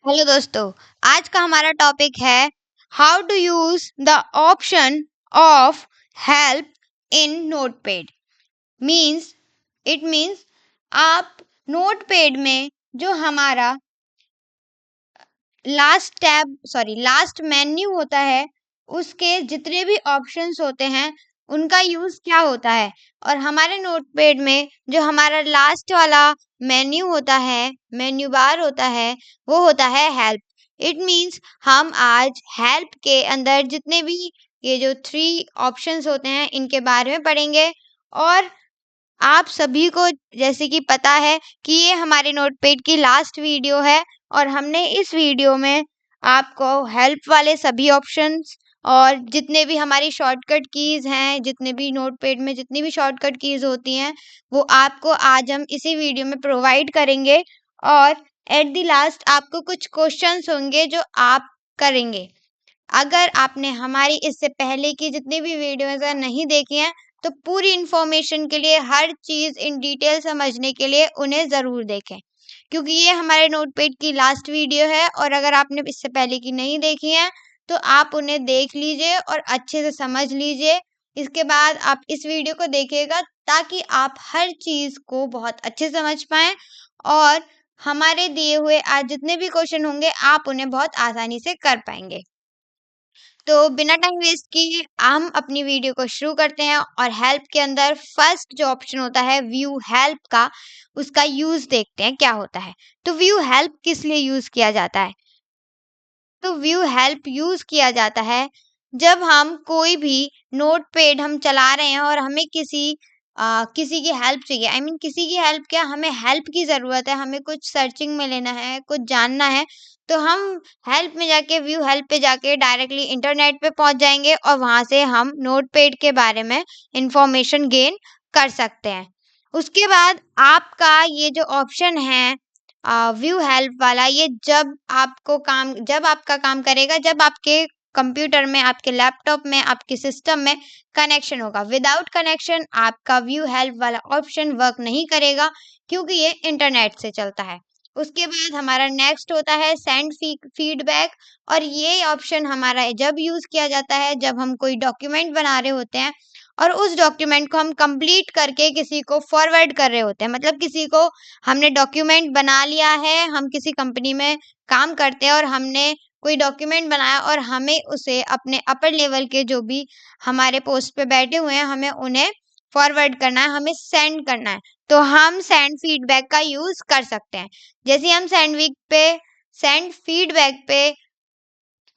Hello दोस्तों। आज का हमारा टॉपिक है how to use the option of help in notepad. Means it means आप नोटपैड में जो हमारा लास्ट मेन्यू होता है उसके जितने भी ऑप्शंस होते हैं उनका यूज क्या होता है, और हमारे नोटपैड में जो हमारा लास्ट वाला मेन्यू होता है, मेन्यू बार होता है, वो होता है हेल्प। इट मीन्स हम आज हेल्प के अंदर जितने भी ये जो 3 ऑप्शंस होते हैं इनके बारे में पढ़ेंगे। और आप सभी को जैसे कि पता है कि ये हमारे नोटपैड की लास्ट वीडियो है, और हमने इस वीडियो में आपको हेल्प वाले सभी ऑप्शंस और जितने भी हमारी शॉर्टकट कीज़ हैं, जितने भी नोटपैड में जितनी भी शॉर्टकट कीज़ होती हैं, वो आपको आज हम इसी वीडियो में प्रोवाइड करेंगे। और एट द लास्ट आपको कुछ क्वेश्चंस होंगे जो आप करेंगे। अगर आपने हमारी इससे पहले की जितनी भी वीडियोज़ हैं नहीं देखी हैं, तो पूरी इन्फॉर्मेशन के लिए, हर चीज़ इन डिटेल समझने के लिए उन्हें ज़रूर देखें। क्योंकि ये हमारे नोटपैड की लास्ट वीडियो है, और अगर आपने इससे पहले की नहीं देखी हैं, तो आप उन्हें देख लीजिए और अच्छे से समझ लीजिए। इसके बाद आप इस वीडियो को देखिएगा ताकि आप हर चीज़ को बहुत अच्छे से समझ पाएँ, और हमारे दिए हुए आज जितने भी क्वेश्चन होंगे, आप उन्हें बहुत आसानी से कर पाएँगे। तो बिना टाइम वेस्ट किए हम अपनी वीडियो को शुरू करते हैं, और हेल्प के अंदर फर्स्ट जो ऑप्शन होता है व्यू हेल्प का, उसका यूज देखते हैं क्या होता है। तो व्यू हेल्प किस लिए यूज किया जाता है? तो व्यू हेल्प यूज किया जाता है जब हम कोई भी नोटपैड हम चला रहे हैं और हमें किसी की हेल्प चाहिए। आई मीन किसी की हेल्प क्या, हमें हेल्प की ज़रूरत है, हमें कुछ सर्चिंग में लेना है, कुछ जानना है। तो हम हेल्प में जाके, व्यू हेल्प पे जाके डायरेक्टली इंटरनेट पे पहुंच जाएंगे, और वहां से हम नोटपैड के बारे में इंफॉर्मेशन गेन कर सकते हैं। उसके बाद आपका ये जो ऑप्शन है व्यू हेल्प वाला, ये जब आपका काम करेगा जब आपके कंप्यूटर में, आपके लैपटॉप में, आपके सिस्टम में कनेक्शन होगा। विदाउट कनेक्शन आपका व्यू हेल्प वाला ऑप्शन वर्क नहीं करेगा, क्योंकि ये इंटरनेट से चलता है। उसके बाद हमारा नेक्स्ट होता है सेंड फीडबैक, और ये ऑप्शन हमारा जब यूज किया जाता है जब हम कोई डॉक्यूमेंट बना रहे होते हैं, और उस डॉक्यूमेंट को हम कंप्लीट करके किसी को फॉरवर्ड कर रहे होते हैं। मतलब किसी को हमने डॉक्यूमेंट बना लिया है, हम किसी कंपनी में काम करते हैं और हमने कोई डॉक्यूमेंट बनाया, और हमें उसे अपने अपर लेवल के जो भी हमारे पोस्ट पे बैठे हुए हैं, हमें उन्हें फॉरवर्ड करना है, हमें सेंड करना है। तो हम सेंड फीडबैक का यूज कर सकते हैं। जैसे हम सेंड फीडबैक पे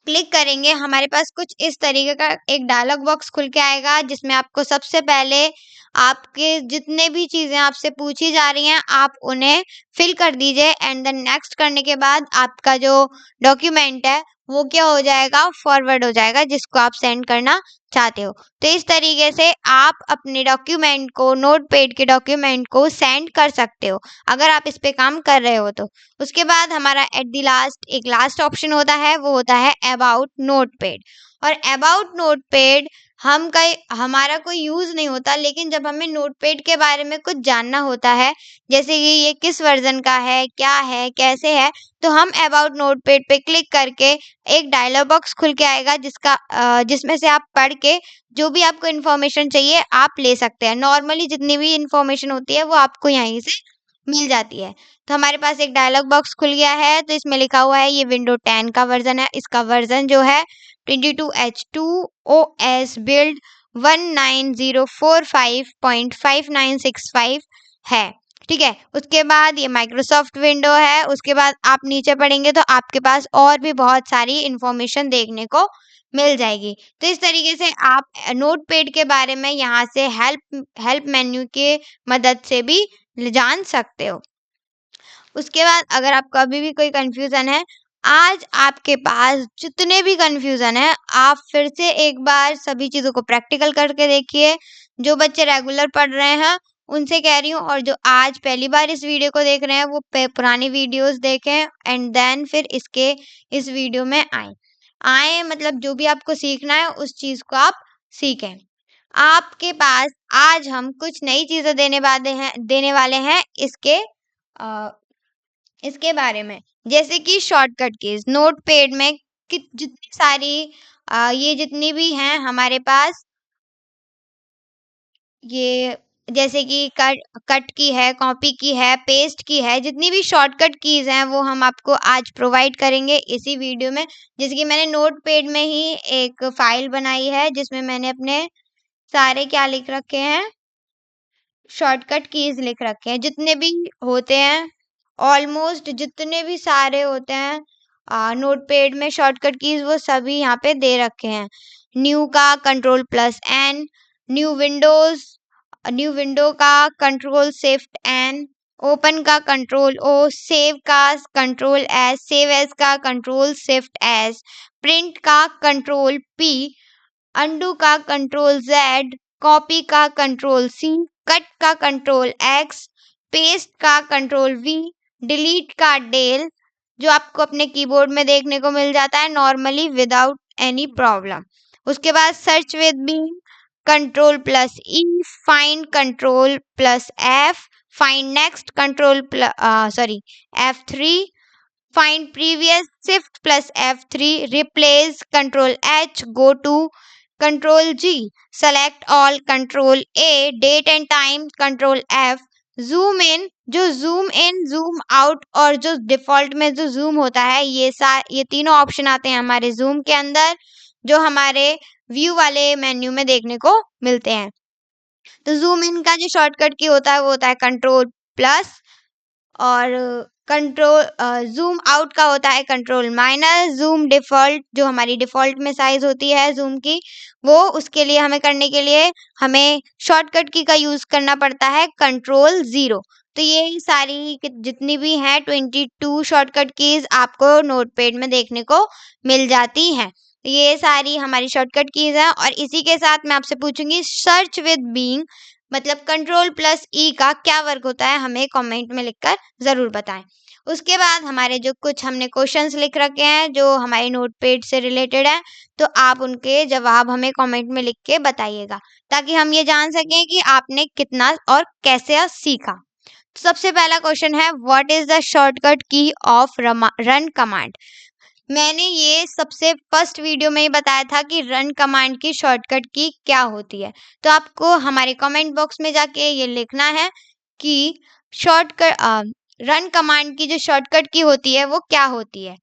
क्लिक करेंगे, हमारे पास कुछ इस तरीके का एक डायलॉग बॉक्स खुल के आएगा, जिसमें आपको सबसे पहले आपके जितने भी चीज़ें आपसे पूछी जा रही हैं, आप उन्हें फिल कर दीजिए, एंड देन नेक्स्ट करने के बाद आपका जो डॉक्यूमेंट है वो क्या हो जाएगा, फॉरवर्ड हो जाएगा, जिसको आप सेंड करना चाहते हो। तो इस तरीके से आप अपने डॉक्यूमेंट को, नोटपैड के डॉक्यूमेंट को सेंड कर सकते हो, अगर आप इस पे काम कर रहे हो तो। उसके बाद हमारा एट द लास्ट एक लास्ट ऑप्शन होता है, वो होता है अबाउट नोटपैड। और अबाउट नोटपैड हमारा कोई यूज़ नहीं होता, लेकिन जब हमें नोटपैड के बारे में कुछ जानना होता है, जैसे कि ये किस वर्जन का है, क्या है, कैसे है, तो हम अबाउट नोटपैड पे क्लिक करके एक डायलॉग बॉक्स खुल के आएगा, जिसमें से आप पढ़ के जो भी आपको इन्फॉर्मेशन चाहिए आप ले सकते हैं। नॉर्मली जितनी भी इन्फॉर्मेशन होती है वो आपको यहीं से मिल जाती है। तो हमारे पास एक डायलॉग बॉक्स खुल गया है, तो इसमें लिखा हुआ है, ये विंडो 10 का वर्जन है। इसका वर्जन जो है 22H2 OS बिल्ड 19045.5965 है। ठीक है। उसके बाद ये माइक्रोसॉफ्ट विंडो है। उसके बाद आप नीचे पढ़ेंगे तो आपके पास और भी बहुत सारी इंफॉर्मेशन देखने को मिल जाएगी। तो इस तरीके से आप नोटपैड के बारे में यहाँ से हेल्प मेन्यू के मदद से भी जान सकते हो। उसके बाद अगर आपको अभी भी कोई कंफ्यूजन है, आज आपके पास जितने भी कंफ्यूजन है, आप फिर से एक बार सभी चीज़ों को प्रैक्टिकल करके देखिए। जो बच्चे रेगुलर पढ़ रहे हैं उनसे कह रही हूँ, और जो आज पहली बार इस वीडियो को देख रहे हैं वो पुरानी वीडियोस देखें, एंड देन फिर इस वीडियो में आए मतलब जो भी आपको सीखना है उस चीज़ को आप सीखें। आपके पास आज हम कुछ नई चीज़ें देने वाले हैं इसके बारे में। जैसे कि शॉर्टकट कीज नोटपैड में जितनी सारी ये जितनी भी हैं हमारे पास, ये जैसे कि कट कट की है, कॉपी की है, पेस्ट की है, जितनी भी शॉर्टकट कीज हैं वो हम आपको आज प्रोवाइड करेंगे इसी वीडियो में। जैसे कि मैंने नोटपैड में ही एक फाइल बनाई है जिसमें मैंने अपने सारे क्या लिख रखे हैं, शॉर्टकट कीज लिख रखे हैं, जितने भी होते हैं, ऑलमोस्ट जितने भी सारे होते हैं नोटपैड में शॉर्टकट कीज वो सभी यहाँ पे दे रखे हैं। न्यू का Ctrl+N, new Windows, new window का Ctrl+Shift+N, ओपन का Ctrl+O, सेव का Ctrl+S, सेव एज का Ctrl+Shift+S, प्रिंट का Ctrl+P, अनडू का Ctrl+Z, कॉपी का Ctrl+C, कट का Ctrl+X, पेस्ट का Ctrl+V, डिलीट का del, जो आपको अपने कीबोर्ड में देखने को मिल जाता है नॉर्मली विदाउट एनी प्रॉब्लम। उसके बाद search with being Ctrl+E, find Ctrl+F, find next F3, find previous Shift+F3, replace Ctrl+H, go to Ctrl+G, select all Ctrl+A, date and time Ctrl+F, zoom in, जो zoom in, zoom out और जो default में जो zoom होता है ये तीनों option आते हैं हमारे zoom के अंदर, जो हमारे व्यू वाले मेन्यू में देखने को मिलते हैं। तो zoom in का जो शॉर्टकट की होता है वो होता है Ctrl+, और जूम आउट का होता है Ctrl-, जूम डिफॉल्ट जो हमारी डिफॉल्ट में साइज होती है जूम की, वो उसके लिए हमें करने के लिए हमें शॉर्टकट की का यूज करना पड़ता है Ctrl+0। तो ये सारी जितनी भी हैं 22 शॉर्टकट कीज आपको नोटपैड में देखने को मिल जाती हैं। तो ये सारी हमारी शॉर्टकट कीज हैं और इसी के साथ मैं आपसे पूछूंगी सर्च विद बीइंग मतलब Ctrl+E का क्या वर्क होता है, हमें कमेंट में लिखकर जरूर बताएं। उसके बाद हमारे जो कुछ हमने क्वेश्चंस लिख रखे हैं जो हमारे नोटपैड से रिलेटेड है, तो आप उनके जवाब हमें कमेंट में लिख के बताइएगा ताकि हम ये जान सकें कि आपने कितना और कैसे सीखा। तो सबसे पहला क्वेश्चन है what is the shortcut key of run command. मैंने ये सबसे फर्स्ट वीडियो में ही बताया था कि रन कमांड की शॉर्टकट की क्या होती है। तो आपको हमारे कमेंट बॉक्स में जाके ये लिखना है कि शॉर्टकट रन कमांड की जो शॉर्टकट की होती है वो क्या होती है।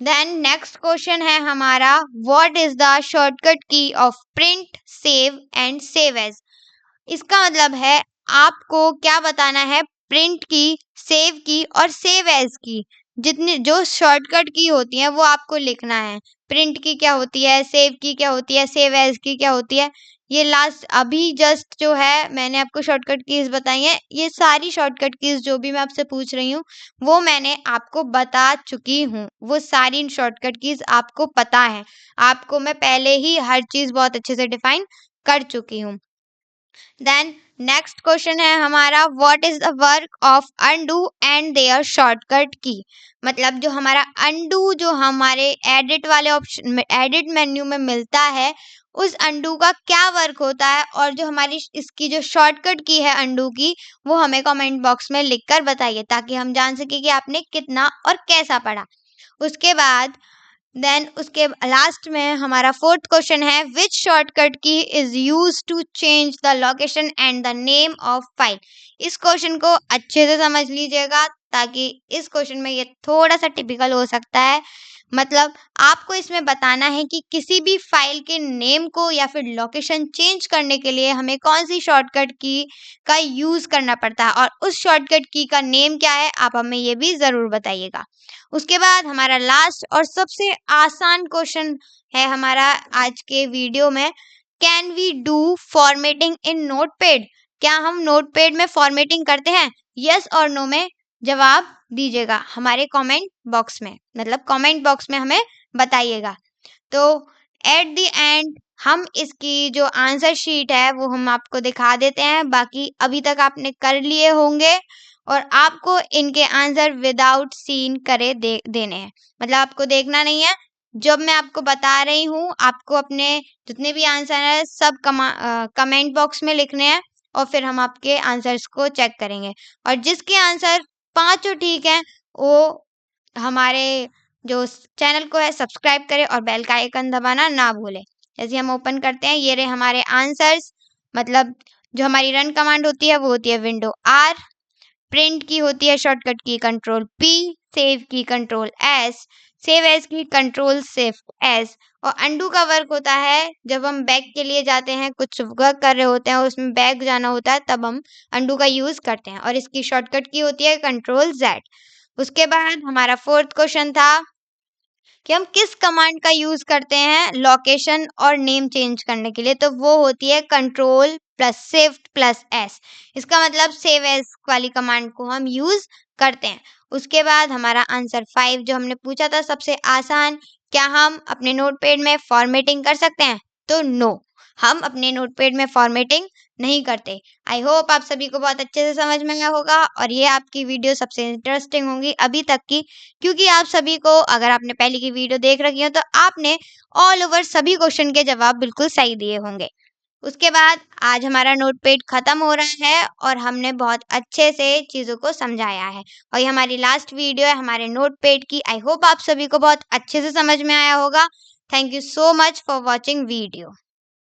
देन नेक्स्ट क्वेश्चन है हमारा what is the shortcut key of print, save and save as. इसका मतलब है आपको क्या बताना है, प्रिंट की, सेव की और सेव एज की जितनी जो शॉर्टकट की होती है वो आपको लिखना है। प्रिंट की क्या होती है, सेव की क्या होती है, सेव एज की क्या होती है। ये लास्ट अभी जस्ट जो है मैंने आपको शॉर्टकट कीज बताई हैं, ये सारी शॉर्टकट कीज जो भी मैं आपसे पूछ रही हूँ वो मैंने आपको बता चुकी हूँ। वो सारी शॉर्टकट कीज आपको पता है, आपको मैं पहले ही हर चीज बहुत अच्छे से डिफाइन कर चुकी हूँ। देन नेक्स्ट क्वेश्चन है हमारा what is the work of undo and their shortcut key. मतलब जो हमारा अनडू जो हमारे एडिट वाले ऑप्शन एडिट मेन्यू में मिलता है, उस अनडू का क्या वर्क होता है और जो हमारी इसकी जो शॉर्टकट की है अनडू की वो हमें कमेंट बॉक्स में लिखकर बताइए ताकि हम जान सके कि आपने कितना और कैसा पढ़ा। उसके बाद देन उसके लास्ट में हमारा फोर्थ क्वेश्चन है which shortcut key is use to change the location and the name of file. इस क्वेश्चन को अच्छे से समझ लीजिएगा ताकि इस क्वेश्चन में ये थोड़ा सा टिपिकल हो सकता है। मतलब आपको इसमें बताना है कि किसी भी फाइल के नेम को या फिर लोकेशन चेंज करने के लिए हमें कौन सी शॉर्टकट की का यूज करना पड़ता है और उस शॉर्टकट की का नेम क्या है, आप हमें ये भी जरूर बताइएगा। उसके बाद हमारा लास्ट और सबसे आसान क्वेश्चन है हमारा आज के वीडियो में, can we do formatting in notepad. क्या हम नोटपैड में फॉर्मेटिंग करते हैं, यस और नो में जवाब दीजिएगा हमारे कमेंट बॉक्स में, मतलब कमेंट बॉक्स में हमें बताइएगा। तो एट द एंड हम इसकी जो आंसर शीट है वो हम आपको दिखा देते हैं, बाकी अभी तक आपने कर लिए होंगे और आपको इनके आंसर विदाउट सीन करे देने हैं। मतलब आपको देखना नहीं है, जब मैं आपको बता रही हूँ आपको अपने जितने भी आंसर है सब कमेंट बॉक्स में लिखने हैं और फिर हम आपके आंसर्स को चेक करेंगे और जिसके आंसर पांचों ठीक हैं वो हमारे जो चैनल को है सब्सक्राइब करें और बेल का आइकन दबाना ना भूलें। जैसे हम ओपन करते हैं, ये रहे हमारे आंसर्स। मतलब जो हमारी रन कमांड होती है वो होती है विंडो आर, प्रिंट की होती है शॉर्टकट की कंट्रोल पी, सेव की कंट्रोल एस, सेव एज की कंट्रोल शिफ्ट एस, और अंडू का वर्क होता है जब हम बैक के लिए जाते हैं, कुछ वर्क कर रहे होते हैं और उसमें बैक जाना होता है, तब हम अंडू का यूज करते हैं और इसकी शॉर्टकट की होती है कंट्रोल जेड। उसके बाद हमारा फोर्थ क्वेश्चन था कि हम किस कमांड का यूज करते हैं लोकेशन और नेम चेंज करने के लिए, तो वो होती है control plus shift plus S. इसका मतलब सेव एज वाली कमांड को हम यूज करते हैं। उसके बाद हमारा आंसर 5 जो हमने पूछा था सबसे आसान, क्या हम अपने नोटपैड में फॉर्मेटिंग कर सकते हैं, तो नो, हम अपने नोटपैड में फॉर्मेटिंग नहीं करते। आई होप आप सभी को बहुत अच्छे से समझ में आया होगा और ये आपकी वीडियो सबसे इंटरेस्टिंग होंगी अभी तक की, क्योंकि आप सभी को, अगर आपने पहले की वीडियो देख रखी हो तो आपने ऑल ओवर सभी क्वेश्चन के जवाब बिल्कुल सही दिए होंगे। उसके बाद आज हमारा नोटपैड खत्म हो रहा है और हमने बहुत अच्छे से चीज़ों को समझाया है और ये हमारी लास्ट वीडियो है हमारे नोटपैड की। आई होप आप सभी को बहुत अच्छे से समझ में आया होगा। Thank you so much for watching video.